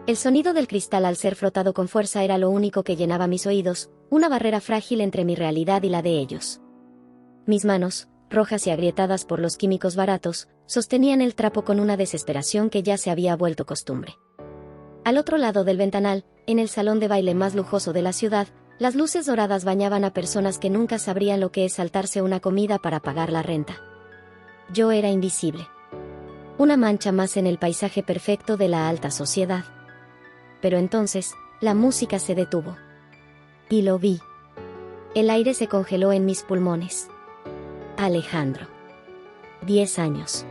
El sonido del cristal al ser frotado con fuerza era lo único que llenaba mis oídos, una barrera frágil entre mi realidad y la de ellos. Mis manos, rojas y agrietadas por los químicos baratos, sostenían el trapo con una desesperación que ya se había vuelto costumbre. Al otro lado del ventanal, en el salón de baile más lujoso de la ciudad, las luces doradas bañaban a personas que nunca sabrían lo que es saltarse una comida para pagar la renta. Yo era invisible. Una mancha más en el paisaje perfecto de la alta sociedad. Pero entonces, la música se detuvo. Y lo vi. El aire se congeló en mis pulmones. Alejandro. 10 años.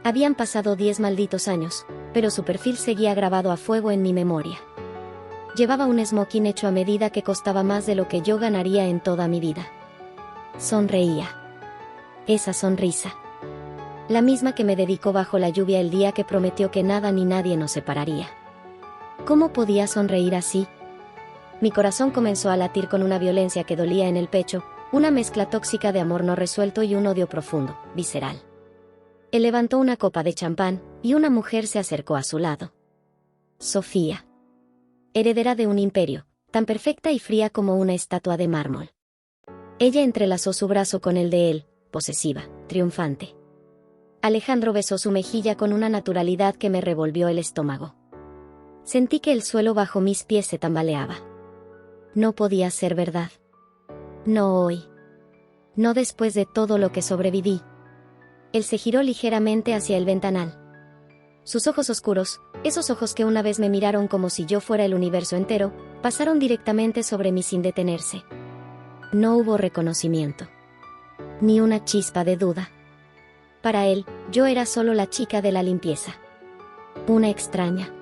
Habían pasado 10 malditos años, pero su perfil seguía grabado a fuego en mi memoria. Llevaba un smoking hecho a medida que costaba más de lo que yo ganaría en toda mi vida. Sonreía. Esa sonrisa. La misma que me dedicó bajo la lluvia el día que prometió que nada ni nadie nos separaría. ¿Cómo podía sonreír así? Mi corazón comenzó a latir con una violencia que dolía en el pecho, una mezcla tóxica de amor no resuelto y un odio profundo, visceral. Él levantó una copa de champán, y una mujer se acercó a su lado. Sofía. Heredera de un imperio, tan perfecta y fría como una estatua de mármol. Ella entrelazó su brazo con el de él, posesiva, triunfante. Alejandro besó su mejilla con una naturalidad que me revolvió el estómago. Sentí que el suelo bajo mis pies se tambaleaba. No podía ser verdad. No hoy. No después de todo lo que sobreviví. Él se giró ligeramente hacia el ventanal. Sus ojos oscuros, esos ojos que una vez me miraron como si yo fuera el universo entero, pasaron directamente sobre mí sin detenerse. No hubo reconocimiento. Ni una chispa de duda. Para él, yo era solo la chica de la limpieza. Una extraña.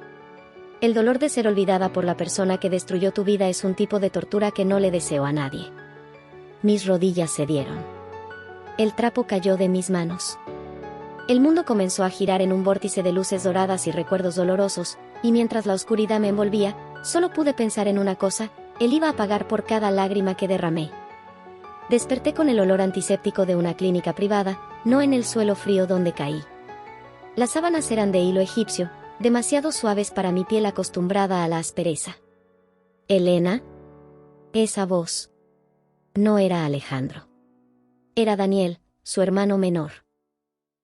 El dolor de ser olvidada por la persona que destruyó tu vida es un tipo de tortura que no le deseo a nadie. Mis rodillas cedieron. El trapo cayó de mis manos. El mundo comenzó a girar en un vórtice de luces doradas y recuerdos dolorosos, y mientras la oscuridad me envolvía, solo pude pensar en una cosa: él iba a pagar por cada lágrima que derramé. Desperté con el olor antiséptico de una clínica privada, no en el suelo frío donde caí. Las sábanas eran de hilo egipcio, demasiado suaves para mi piel acostumbrada a la aspereza. ¿Elena? Esa voz. No era Alejandro. Era Daniel, su hermano menor.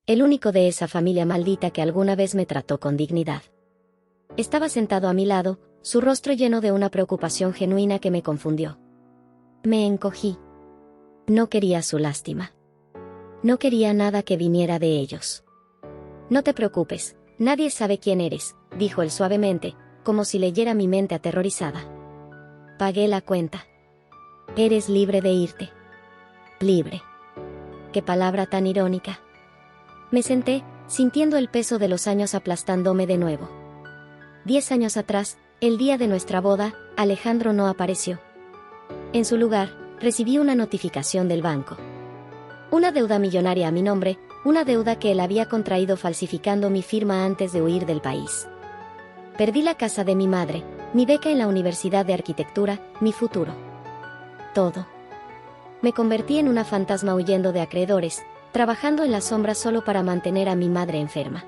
El único de esa familia maldita que alguna vez me trató con dignidad. Estaba sentado a mi lado, su rostro lleno de una preocupación genuina que me confundió. Me encogí. No quería su lástima. No quería nada que viniera de ellos. No te preocupes, nadie sabe quién eres, dijo él suavemente, como si leyera mi mente aterrorizada. Pagué la cuenta. Eres libre de irte. Libre. Qué palabra tan irónica. Me senté, sintiendo el peso de los años aplastándome de nuevo. 10 años atrás, el día de nuestra boda, Alejandro no apareció. En su lugar, recibí una notificación del banco. Una deuda millonaria a mi nombre, una deuda que él había contraído falsificando mi firma antes de huir del país. Perdí la casa de mi madre, mi beca en la Universidad de Arquitectura, mi futuro. Todo. Me convertí en una fantasma huyendo de acreedores, trabajando en la sombra solo para mantener a mi madre enferma.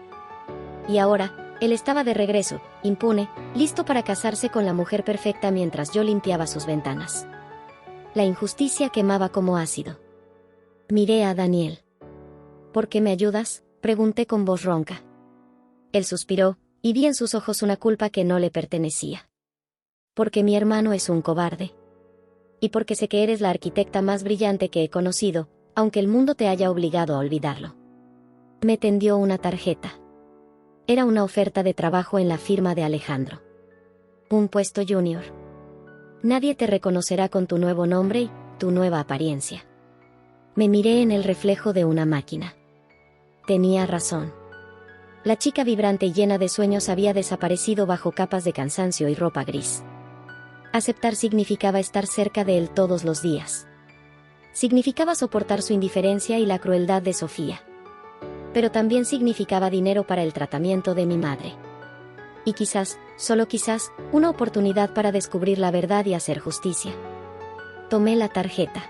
Y ahora, él estaba de regreso, impune, listo para casarse con la mujer perfecta mientras yo limpiaba sus ventanas. La injusticia quemaba como ácido. Miré a Daniel. ¿Por qué me ayudas?, pregunté con voz ronca. Él suspiró, y vi en sus ojos una culpa que no le pertenecía. Porque mi hermano es un cobarde. Y porque sé que eres la arquitecta más brillante que he conocido, aunque el mundo te haya obligado a olvidarlo. Me tendió una tarjeta. Era una oferta de trabajo en la firma de Alejandro. Un puesto junior. Nadie te reconocerá con tu nuevo nombre y tu nueva apariencia. Me miré en el reflejo de una máquina. Tenía razón. La chica vibrante y llena de sueños había desaparecido bajo capas de cansancio y ropa gris. Aceptar significaba estar cerca de él todos los días. Significaba soportar su indiferencia y la crueldad de Sofía. Pero también significaba dinero para el tratamiento de mi madre. Y quizás, solo quizás, una oportunidad para descubrir la verdad y hacer justicia. Tomé la tarjeta.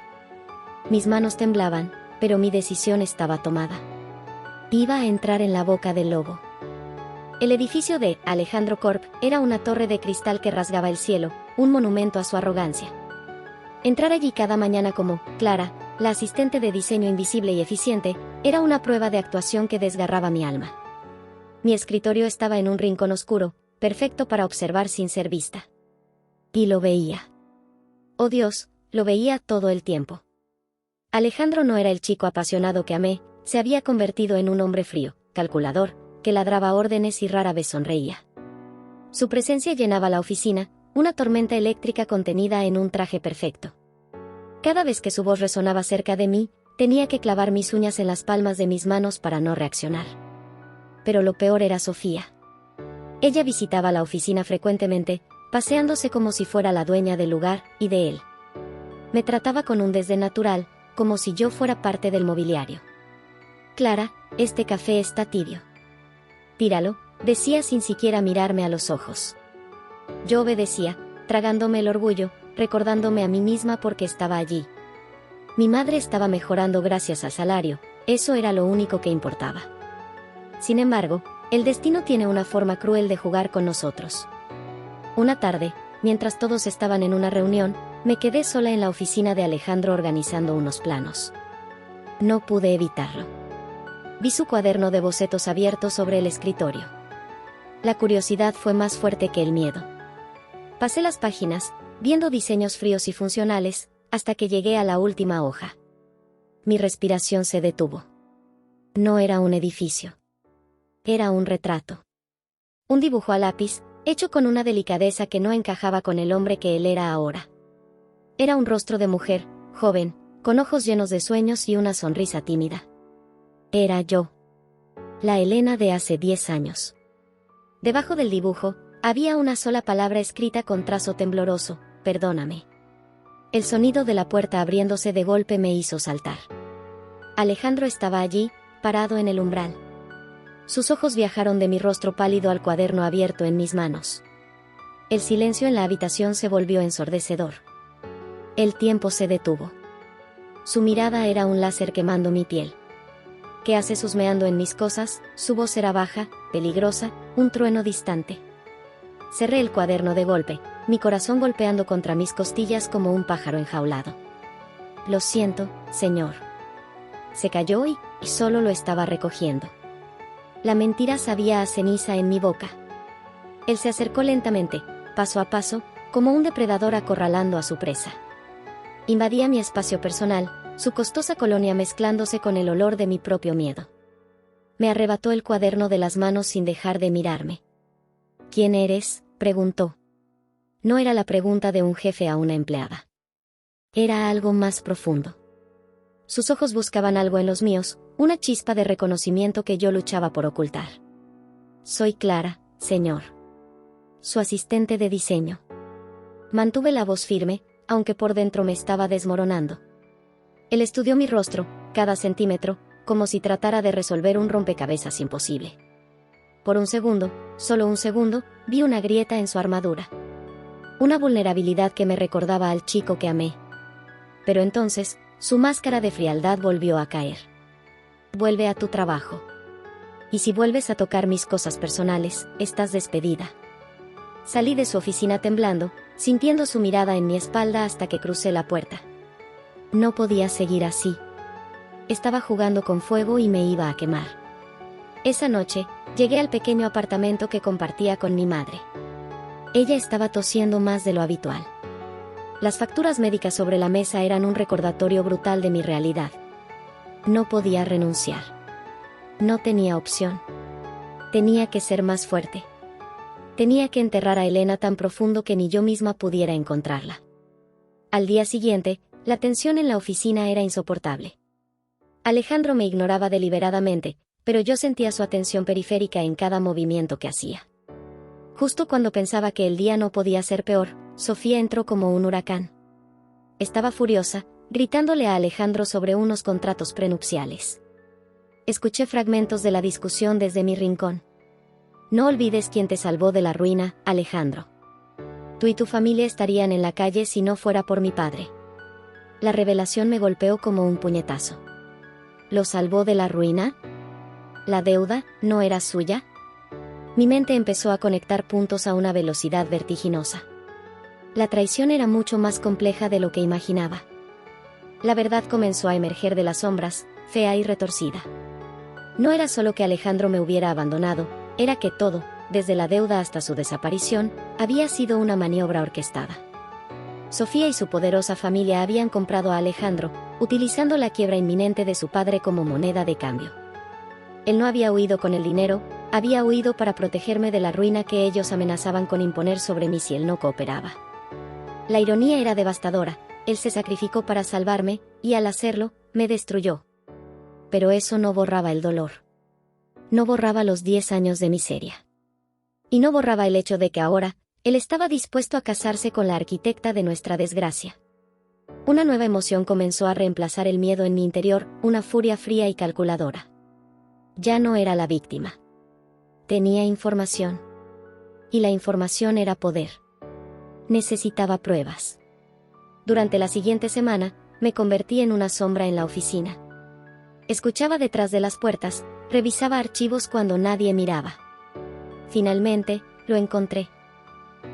Mis manos temblaban, pero mi decisión estaba tomada. Iba a entrar en la boca del lobo. El edificio de Alejandro Corp era una torre de cristal que rasgaba el cielo, un monumento a su arrogancia. Entrar allí cada mañana como Clara, la asistente de diseño invisible y eficiente, era una prueba de actuación que desgarraba mi alma. Mi escritorio estaba en un rincón oscuro, perfecto para observar sin ser vista. Y lo veía. Oh Dios, lo veía todo el tiempo. Alejandro no era el chico apasionado que amé, se había convertido en un hombre frío, calculador, que ladraba órdenes y rara vez sonreía. Su presencia llenaba la oficina, una tormenta eléctrica contenida en un traje perfecto. Cada vez que su voz resonaba cerca de mí, tenía que clavar mis uñas en las palmas de mis manos para no reaccionar. Pero lo peor era Sofía. Ella visitaba la oficina frecuentemente, paseándose como si fuera la dueña del lugar y de él. Me trataba con un desdén natural, como si yo fuera parte del mobiliario. Clara, este café está tibio. Tíralo, decía sin siquiera mirarme a los ojos. Yo obedecía, tragándome el orgullo, recordándome a mí misma porque estaba allí. Mi madre estaba mejorando gracias al salario, eso era lo único que importaba. Sin embargo, el destino tiene una forma cruel de jugar con nosotros. Una tarde, mientras todos estaban en una reunión, me quedé sola en la oficina de Alejandro organizando unos planos. No pude evitarlo. Vi su cuaderno de bocetos abierto sobre el escritorio. La curiosidad fue más fuerte que el miedo. Pasé las páginas, viendo diseños fríos y funcionales, hasta que llegué a la última hoja. Mi respiración se detuvo. No era un edificio. Era un retrato. Un dibujo a lápiz, hecho con una delicadeza que no encajaba con el hombre que él era ahora. Era un rostro de mujer, joven, con ojos llenos de sueños y una sonrisa tímida. Era yo. La Elena de hace 10 años. Debajo del dibujo, había una sola palabra escrita con trazo tembloroso: perdóname. El sonido de la puerta abriéndose de golpe me hizo saltar. Alejandro estaba allí, parado en el umbral. Sus ojos viajaron de mi rostro pálido al cuaderno abierto en mis manos. El silencio en la habitación se volvió ensordecedor. El tiempo se detuvo. Su mirada era un láser quemando mi piel. ¿Qué haces husmeando en mis cosas? Su voz era baja, peligrosa, un trueno distante. Cerré el cuaderno de golpe, mi corazón golpeando contra mis costillas como un pájaro enjaulado. Lo siento, señor. Se calló y solo lo estaba recogiendo. La mentira sabía a ceniza en mi boca. Él se acercó lentamente, paso a paso, como un depredador acorralando a su presa. Invadía mi espacio personal, su costosa colonia mezclándose con el olor de mi propio miedo. Me arrebató el cuaderno de las manos sin dejar de mirarme. ¿Quién eres?, preguntó. No era la pregunta de un jefe a una empleada. Era algo más profundo. Sus ojos buscaban algo en los míos, una chispa de reconocimiento que yo luchaba por ocultar. Soy Clara, señor. Su asistente de diseño. Mantuve la voz firme, aunque por dentro me estaba desmoronando. Él estudió mi rostro, cada centímetro, como si tratara de resolver un rompecabezas imposible. Por un segundo, solo un segundo, vi una grieta en su armadura. Una vulnerabilidad que me recordaba al chico que amé. Pero entonces, su máscara de frialdad volvió a caer. Vuelve a tu trabajo. Y si vuelves a tocar mis cosas personales, estás despedida. Salí de su oficina temblando, sintiendo su mirada en mi espalda hasta que crucé la puerta. No podía seguir así. Estaba jugando con fuego y me iba a quemar. Esa noche, llegué al pequeño apartamento que compartía con mi madre. Ella estaba tosiendo más de lo habitual. Las facturas médicas sobre la mesa eran un recordatorio brutal de mi realidad. No podía renunciar. No tenía opción. Tenía que ser más fuerte. Tenía que enterrar a Elena tan profundo que ni yo misma pudiera encontrarla. Al día siguiente, la tensión en la oficina era insoportable. Alejandro me ignoraba deliberadamente, pero yo sentía su atención periférica en cada movimiento que hacía. Justo cuando pensaba que el día no podía ser peor, Sofía entró como un huracán. Estaba furiosa, gritándole a Alejandro sobre unos contratos prenupciales. Escuché fragmentos de la discusión desde mi rincón. No olvides quién te salvó de la ruina, Alejandro. Tú y tu familia estarían en la calle si no fuera por mi padre. La revelación me golpeó como un puñetazo. ¿Lo salvó de la ruina? ¿La deuda no era suya? Mi mente empezó a conectar puntos a una velocidad vertiginosa. La traición era mucho más compleja de lo que imaginaba. La verdad comenzó a emerger de las sombras, fea y retorcida. No era solo que Alejandro me hubiera abandonado, era que todo, desde la deuda hasta su desaparición, había sido una maniobra orquestada. Sofía y su poderosa familia habían comprado a Alejandro, utilizando la quiebra inminente de su padre como moneda de cambio. Él no había huido con el dinero, había huido para protegerme de la ruina que ellos amenazaban con imponer sobre mí si él no cooperaba. La ironía era devastadora, él se sacrificó para salvarme, y al hacerlo, me destruyó. Pero eso no borraba el dolor. No borraba los 10 años de miseria. Y no borraba el hecho de que ahora, él estaba dispuesto a casarse con la arquitecta de nuestra desgracia. Una nueva emoción comenzó a reemplazar el miedo en mi interior, una furia fría y calculadora. Ya no era la víctima. Tenía información. Y la información era poder. Necesitaba pruebas. Durante la siguiente semana, me convertí en una sombra en la oficina. Escuchaba detrás de las puertas, revisaba archivos cuando nadie miraba. Finalmente, lo encontré.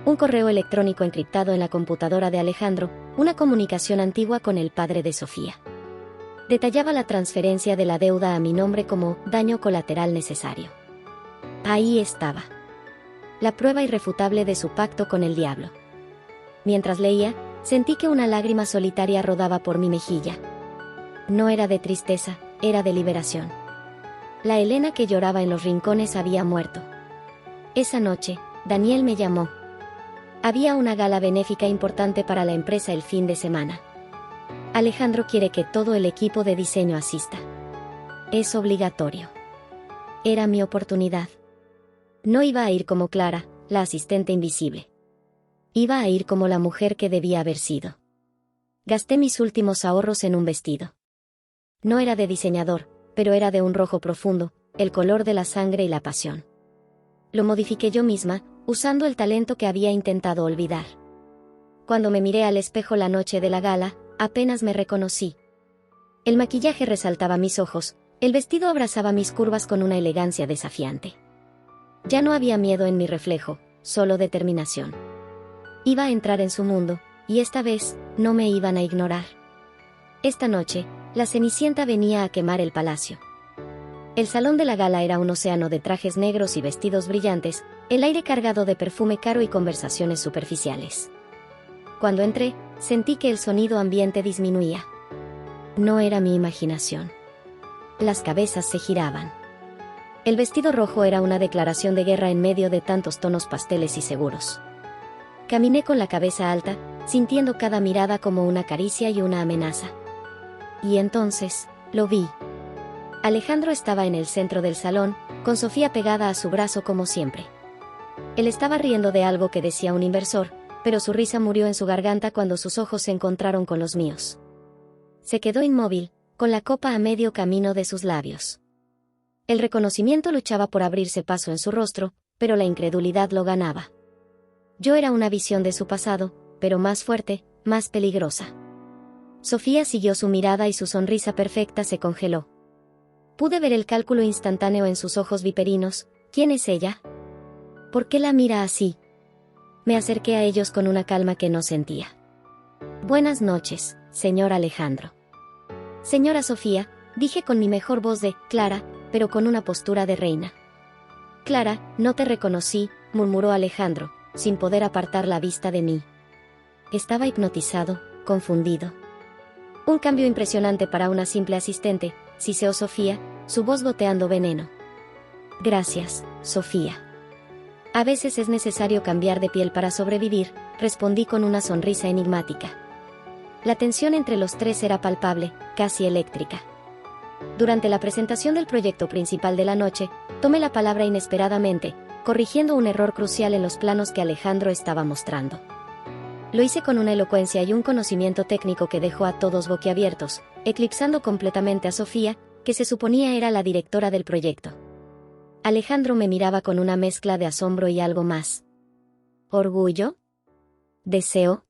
Un correo electrónico encriptado en la computadora de Alejandro, una comunicación antigua con el padre de Sofía. Detallaba la transferencia de la deuda a mi nombre como daño colateral necesario. Ahí estaba. La prueba irrefutable de su pacto con el diablo. Mientras leía, sentí que una lágrima solitaria rodaba por mi mejilla. No era de tristeza, era de liberación. La Elena que lloraba en los rincones había muerto. Esa noche, Daniel me llamó. Había una gala benéfica importante para la empresa el fin de semana. Alejandro quiere que todo el equipo de diseño asista. Es obligatorio. Era mi oportunidad. No iba a ir como Clara, la asistente invisible. Iba a ir como la mujer que debía haber sido. Gasté mis últimos ahorros en un vestido. No era de diseñador, pero era de un rojo profundo, el color de la sangre y la pasión. Lo modifiqué yo misma, usando el talento que había intentado olvidar. Cuando me miré al espejo la noche de la gala, apenas me reconocí. El maquillaje resaltaba mis ojos, el vestido abrazaba mis curvas con una elegancia desafiante. Ya no había miedo en mi reflejo, solo determinación. Iba a entrar en su mundo, y esta vez, no me iban a ignorar. Esta noche, la Cenicienta venía a quemar el palacio. El salón de la gala era un océano de trajes negros y vestidos brillantes, el aire cargado de perfume caro y conversaciones superficiales. Cuando entré, sentí que el sonido ambiente disminuía. No era mi imaginación. Las cabezas se giraban. El vestido rojo era una declaración de guerra en medio de tantos tonos pasteles y seguros. Caminé con la cabeza alta, sintiendo cada mirada como una caricia y una amenaza. Y entonces, lo vi. Alejandro estaba en el centro del salón, con Sofía pegada a su brazo como siempre. Él estaba riendo de algo que decía un inversor, pero su risa murió en su garganta cuando sus ojos se encontraron con los míos. Se quedó inmóvil, con la copa a medio camino de sus labios. El reconocimiento luchaba por abrirse paso en su rostro, pero la incredulidad lo ganaba. Yo era una visión de su pasado, pero más fuerte, más peligrosa. Sofía siguió su mirada y su sonrisa perfecta se congeló. Pude ver el cálculo instantáneo en sus ojos viperinos. ¿Quién es ella? ¿Por qué la mira así? Me acerqué a ellos con una calma que no sentía. Buenas noches, señor Alejandro. Señora Sofía, dije con mi mejor voz de Clara, pero con una postura de reina. Clara, no te reconocí, murmuró Alejandro, sin poder apartar la vista de mí. Estaba hipnotizado, confundido. Un cambio impresionante para una simple asistente, siseó Sofía, su voz goteando veneno. Gracias, Sofía. A veces es necesario cambiar de piel para sobrevivir, respondí con una sonrisa enigmática. La tensión entre los tres era palpable, casi eléctrica. Durante la presentación del proyecto principal de la noche, tomé la palabra inesperadamente, corrigiendo un error crucial en los planos que Alejandro estaba mostrando. Lo hice con una elocuencia y un conocimiento técnico que dejó a todos boquiabiertos, eclipsando completamente a Sofía, que se suponía era la directora del proyecto. Alejandro me miraba con una mezcla de asombro y algo más. ¿Orgullo? ¿Deseo?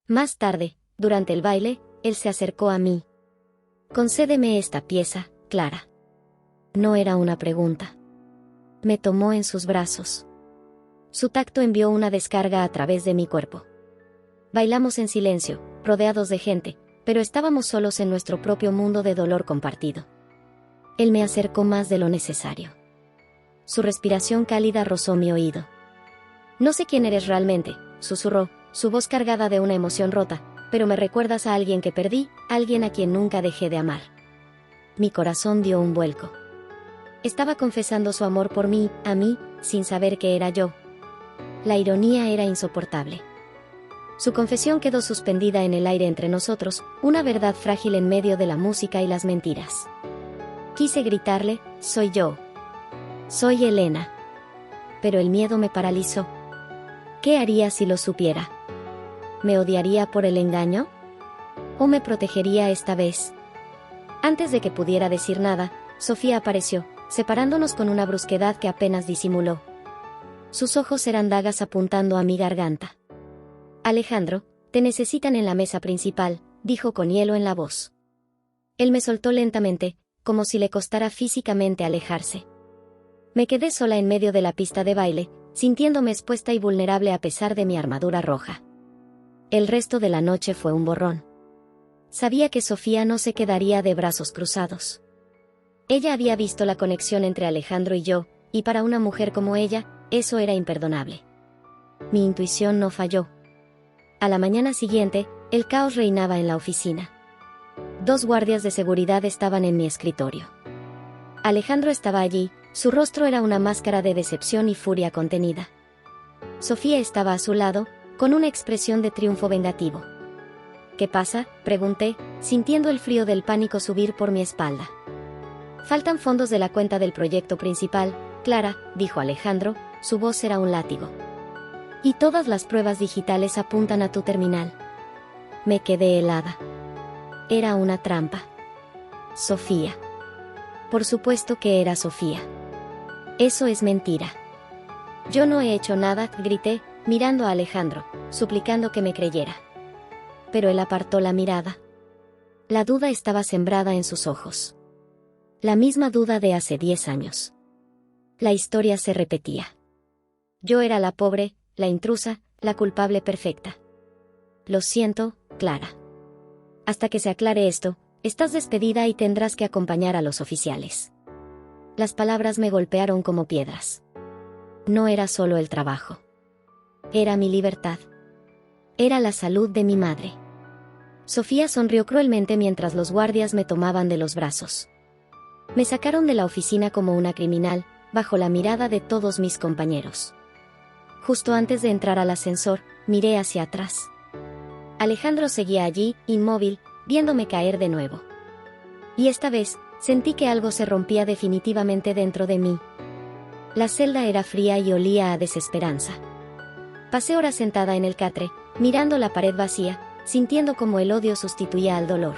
Más tarde, durante el baile, él se acercó a mí. Concédeme esta pieza, Clara. No era una pregunta. Me tomó en sus brazos. Su tacto envió una descarga a través de mi cuerpo. Bailamos en silencio, rodeados de gente, pero estábamos solos en nuestro propio mundo de dolor compartido. Él me acercó más de lo necesario. Su respiración cálida rozó mi oído. No sé quién eres realmente, susurró, su voz cargada de una emoción rota, pero me recuerdas a alguien que perdí, alguien a quien nunca dejé de amar. Mi corazón dio un vuelco. Estaba confesando su amor por mí, a mí, sin saber que era yo. La ironía era insoportable. Su confesión quedó suspendida en el aire entre nosotros, una verdad frágil en medio de la música y las mentiras. Quise gritarle, soy yo. Soy Elena. Pero el miedo me paralizó. ¿Qué haría si lo supiera? ¿Me odiaría por el engaño? ¿O me protegería esta vez? Antes de que pudiera decir nada, Sofía apareció, separándonos con una brusquedad que apenas disimuló. Sus ojos eran dagas apuntando a mi garganta. Alejandro, te necesitan en la mesa principal, dijo con hielo en la voz. Él me soltó lentamente, como si le costara físicamente alejarse. Me quedé sola en medio de la pista de baile, sintiéndome expuesta y vulnerable a pesar de mi armadura roja. El resto de la noche fue un borrón. Sabía que Sofía no se quedaría de brazos cruzados. Ella había visto la conexión entre Alejandro y yo, y para una mujer como ella, eso era imperdonable. Mi intuición no falló. A la mañana siguiente, el caos reinaba en la oficina. 2 guardias de seguridad estaban en mi escritorio. Alejandro estaba allí, su rostro era una máscara de decepción y furia contenida. Sofía estaba a su lado, con una expresión de triunfo vengativo. ¿Qué pasa?, pregunté, sintiendo el frío del pánico subir por mi espalda. Faltan fondos de la cuenta del proyecto principal, Clara, dijo Alejandro, su voz era un látigo. Y todas las pruebas digitales apuntan a tu terminal. Me quedé helada. Era una trampa. Sofía. Por supuesto que era Sofía. Eso es mentira. Yo no he hecho nada, grité, mirando a Alejandro, suplicando que me creyera. Pero él apartó la mirada. La duda estaba sembrada en sus ojos. La misma duda de hace 10 años. La historia se repetía. Yo era la pobre, la intrusa, la culpable perfecta. Lo siento, Clara. Hasta que se aclare esto, estás despedida y tendrás que acompañar a los oficiales. Las palabras me golpearon como piedras. No era solo el trabajo. Era mi libertad. Era la salud de mi madre. Sofía sonrió cruelmente mientras los guardias me tomaban de los brazos. Me sacaron de la oficina como una criminal, bajo la mirada de todos mis compañeros. Justo antes de entrar al ascensor, miré hacia atrás. Alejandro seguía allí, inmóvil, viéndome caer de nuevo. Y esta vez, sentí que algo se rompía definitivamente dentro de mí. La celda era fría y olía a desesperanza. Pasé horas sentada en el catre, mirando la pared vacía, sintiendo como el odio sustituía al dolor.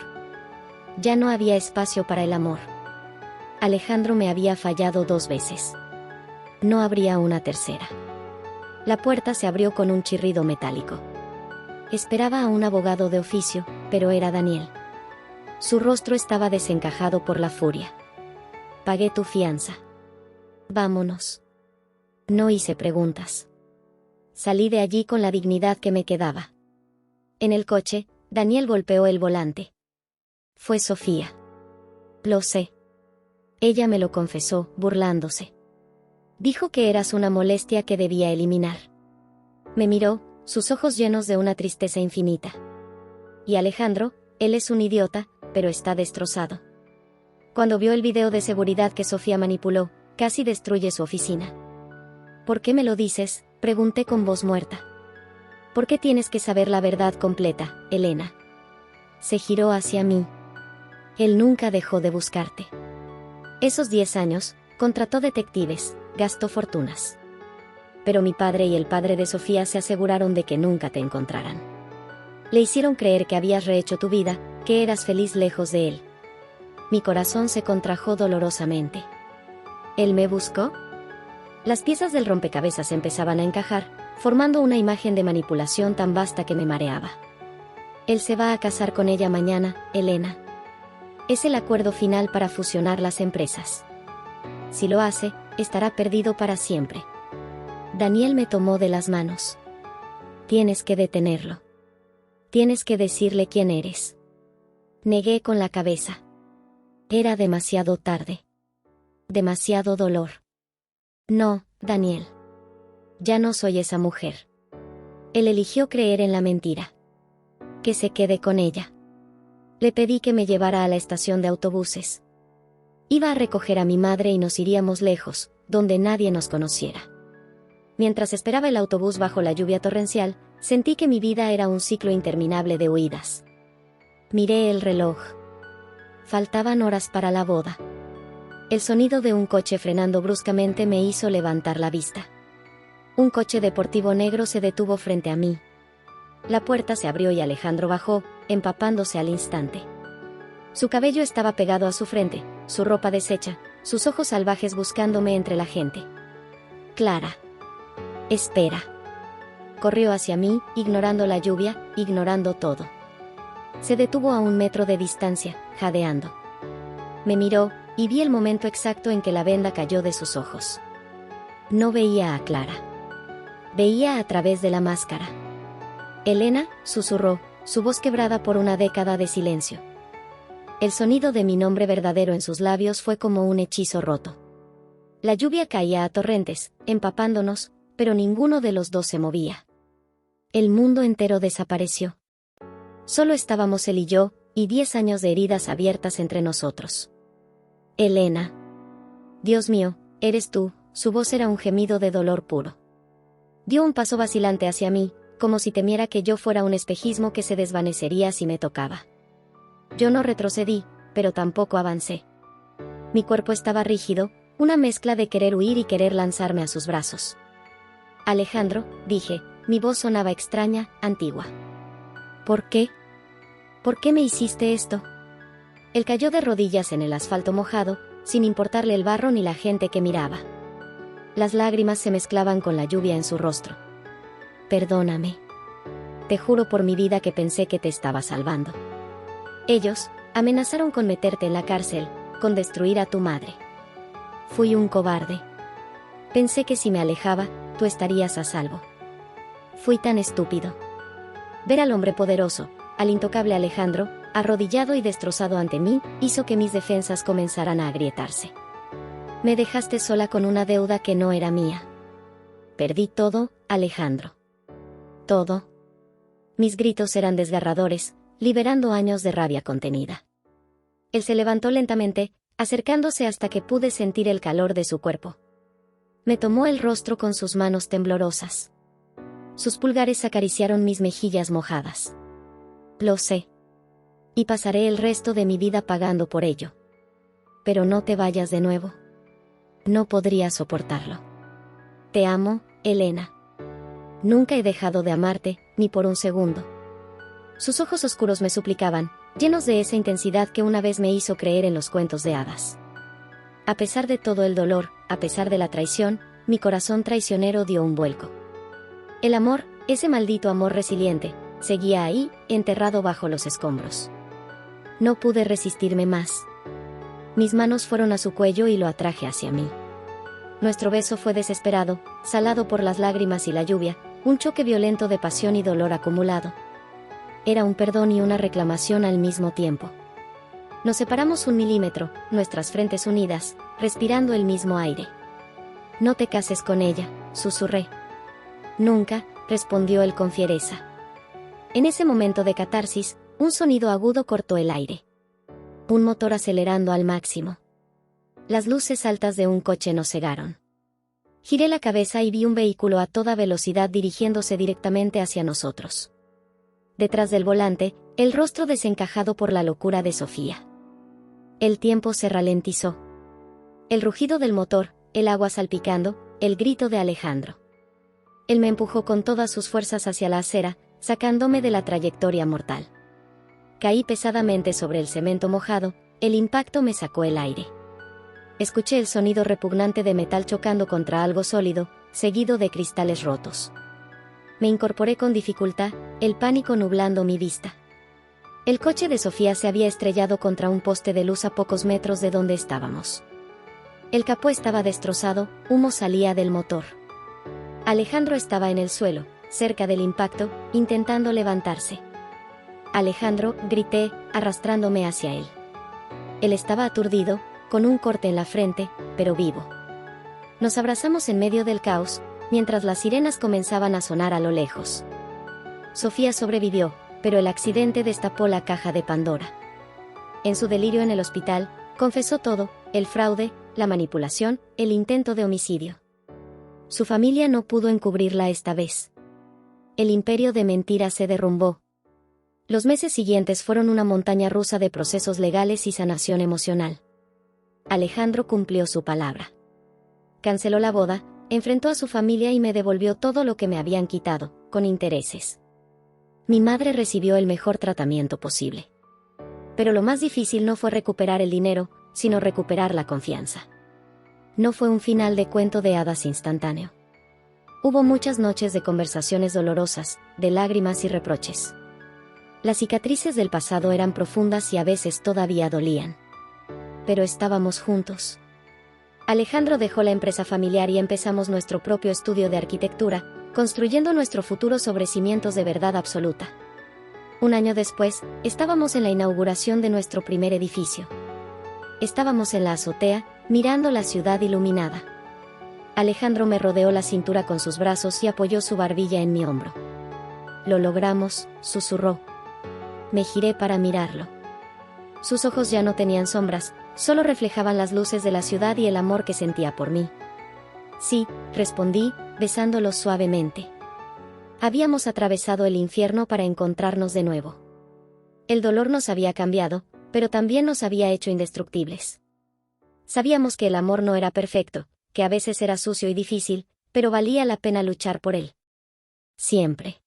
Ya no había espacio para el amor. Alejandro me había fallado 2 veces. No habría una tercera. La puerta se abrió con un chirrido metálico. Esperaba a un abogado de oficio, pero era Daniel. Su rostro estaba desencajado por la furia. Pagué tu fianza. Vámonos. No hice preguntas. Salí de allí con la dignidad que me quedaba. En el coche, Daniel golpeó el volante. Fue Sofía. Lo sé. Ella me lo confesó, burlándose. Dijo que eras una molestia que debía eliminar. Me miró, sus ojos llenos de una tristeza infinita. Y Alejandro, él es un idiota, pero está destrozado. Cuando vio el video de seguridad que Sofía manipuló, casi destruye su oficina. ¿Por qué me lo dices?, pregunté con voz muerta. ¿Por qué tienes que saber la verdad completa, Elena? Se giró hacia mí. Él nunca dejó de buscarte. Esos 10 años, contrató detectives, gastó fortunas. Pero mi padre y el padre de Sofía se aseguraron de que nunca te encontraran. Le hicieron creer que habías rehecho tu vida, que eras feliz lejos de él. Mi corazón se contrajo dolorosamente. ¿Él me buscó? Las piezas del rompecabezas empezaban a encajar, formando una imagen de manipulación tan vasta que me mareaba. Él se va a casar con ella mañana, Elena. Es el acuerdo final para fusionar las empresas. Si lo hace, estará perdido para siempre. Daniel me tomó de las manos. Tienes que detenerlo. Tienes que decirle quién eres. Negué con la cabeza. Era demasiado tarde. Demasiado dolor. No, Daniel. Ya no soy esa mujer. Él eligió creer en la mentira. Que se quede con ella. Le pedí que me llevara a la estación de autobuses. Iba a recoger a mi madre y nos iríamos lejos, donde nadie nos conociera. Mientras esperaba el autobús bajo la lluvia torrencial, sentí que mi vida era un ciclo interminable de huidas. Miré el reloj. Faltaban horas para la boda. El sonido de un coche frenando bruscamente me hizo levantar la vista. Un coche deportivo negro se detuvo frente a mí. La puerta se abrió y Alejandro bajó, empapándose al instante. Su cabello estaba pegado a su frente, su ropa deshecha, sus ojos salvajes buscándome entre la gente. Clara. Espera. Corrió hacia mí, ignorando la lluvia, ignorando todo. Se detuvo a 1 metro de distancia, jadeando. Me miró, y vi el momento exacto en que la venda cayó de sus ojos. No veía a Clara. Veía a través de la máscara. Elena, susurró, su voz quebrada por una década de silencio. El sonido de mi nombre verdadero en sus labios fue como un hechizo roto. La lluvia caía a torrentes, empapándonos, pero ninguno de los dos se movía. El mundo entero desapareció. Solo estábamos él y yo, y 10 años de heridas abiertas entre nosotros. Elena. Dios mío, eres tú, su voz era un gemido de dolor puro. Dio un paso vacilante hacia mí, como si temiera que yo fuera un espejismo que se desvanecería si me tocaba. Yo no retrocedí, pero tampoco avancé. Mi cuerpo estaba rígido, una mezcla de querer huir y querer lanzarme a sus brazos. Alejandro, dije, mi voz sonaba extraña, antigua. ¿Por qué? ¿Por qué me hiciste esto? Él cayó de rodillas en el asfalto mojado, sin importarle el barro ni la gente que miraba. Las lágrimas se mezclaban con la lluvia en su rostro. Perdóname. Te juro por mi vida que pensé que te estaba salvando. Ellos amenazaron con meterte en la cárcel, con destruir a tu madre. Fui un cobarde. Pensé que si me alejaba, tú estarías a salvo. Fui tan estúpido. Ver al hombre poderoso, al intocable Alejandro, arrodillado y destrozado ante mí, hizo que mis defensas comenzaran a agrietarse. Me dejaste sola con una deuda que no era mía. Perdí todo, Alejandro. Todo. Mis gritos eran desgarradores, liberando años de rabia contenida. Él se levantó lentamente, acercándose hasta que pude sentir el calor de su cuerpo. Me tomó el rostro con sus manos temblorosas. Sus pulgares acariciaron mis mejillas mojadas. Lo sé. Y pasaré el resto de mi vida pagando por ello. Pero no te vayas de nuevo. No podría soportarlo. Te amo, Elena. Nunca he dejado de amarte, ni por un segundo. Sus ojos oscuros me suplicaban, llenos de esa intensidad que una vez me hizo creer en los cuentos de hadas. A pesar de todo el dolor, a pesar de la traición, mi corazón traicionero dio un vuelco. El amor, ese maldito amor resiliente, seguía ahí, enterrado bajo los escombros. No pude resistirme más. Mis manos fueron a su cuello y lo atraje hacia mí. Nuestro beso fue desesperado, salado por las lágrimas y la lluvia, un choque violento de pasión y dolor acumulado. Era un perdón y una reclamación al mismo tiempo. Nos separamos 1 milímetro, nuestras frentes unidas, respirando el mismo aire. No te cases con ella, susurré. Nunca, respondió él con fiereza. En ese momento de catarsis, un sonido agudo cortó el aire. Un motor acelerando al máximo. Las luces altas de un coche nos cegaron. Giré la cabeza y vi un vehículo a toda velocidad dirigiéndose directamente hacia nosotros. Detrás del volante, el rostro desencajado por la locura de Sofía. El tiempo se ralentizó. El rugido del motor, el agua salpicando, el grito de Alejandro. Él me empujó con todas sus fuerzas hacia la acera, sacándome de la trayectoria mortal. Caí pesadamente sobre el cemento mojado, el impacto me sacó el aire. Escuché el sonido repugnante de metal chocando contra algo sólido, seguido de cristales rotos. Me incorporé con dificultad, el pánico nublando mi vista. El coche de Sofía se había estrellado contra un poste de luz a pocos metros de donde estábamos. El capó estaba destrozado, humo salía del motor. Alejandro estaba en el suelo, cerca del impacto, intentando levantarse. Alejandro, grité, arrastrándome hacia él. Él estaba aturdido, con un corte en la frente, pero vivo. Nos abrazamos en medio del caos, mientras las sirenas comenzaban a sonar a lo lejos. Sofía sobrevivió, pero el accidente destapó la caja de Pandora. En su delirio en el hospital, confesó todo, el fraude, la manipulación, el intento de homicidio. Su familia no pudo encubrirla esta vez. El imperio de mentiras se derrumbó. Los meses siguientes fueron una montaña rusa de procesos legales y sanación emocional. Alejandro cumplió su palabra. Canceló la boda, enfrentó a su familia y me devolvió todo lo que me habían quitado, con intereses. Mi madre recibió el mejor tratamiento posible. Pero lo más difícil no fue recuperar el dinero, sino recuperar la confianza. No fue un final de cuento de hadas instantáneo. Hubo muchas noches de conversaciones dolorosas, de lágrimas y reproches. Las cicatrices del pasado eran profundas y a veces todavía dolían. Pero estábamos juntos. Alejandro dejó la empresa familiar y empezamos nuestro propio estudio de arquitectura, construyendo nuestro futuro sobre cimientos de verdad absoluta. Un año después, estábamos en la inauguración de nuestro primer edificio. Estábamos en la azotea, mirando la ciudad iluminada. Alejandro me rodeó la cintura con sus brazos y apoyó su barbilla en mi hombro. Lo logramos, susurró. Me giré para mirarlo. Sus ojos ya no tenían sombras, solo reflejaban las luces de la ciudad y el amor que sentía por mí. Sí, respondí, besándolo suavemente. Habíamos atravesado el infierno para encontrarnos de nuevo. El dolor nos había cambiado, pero también nos había hecho indestructibles. Sabíamos que el amor no era perfecto, que a veces era sucio y difícil, pero valía la pena luchar por él. Siempre.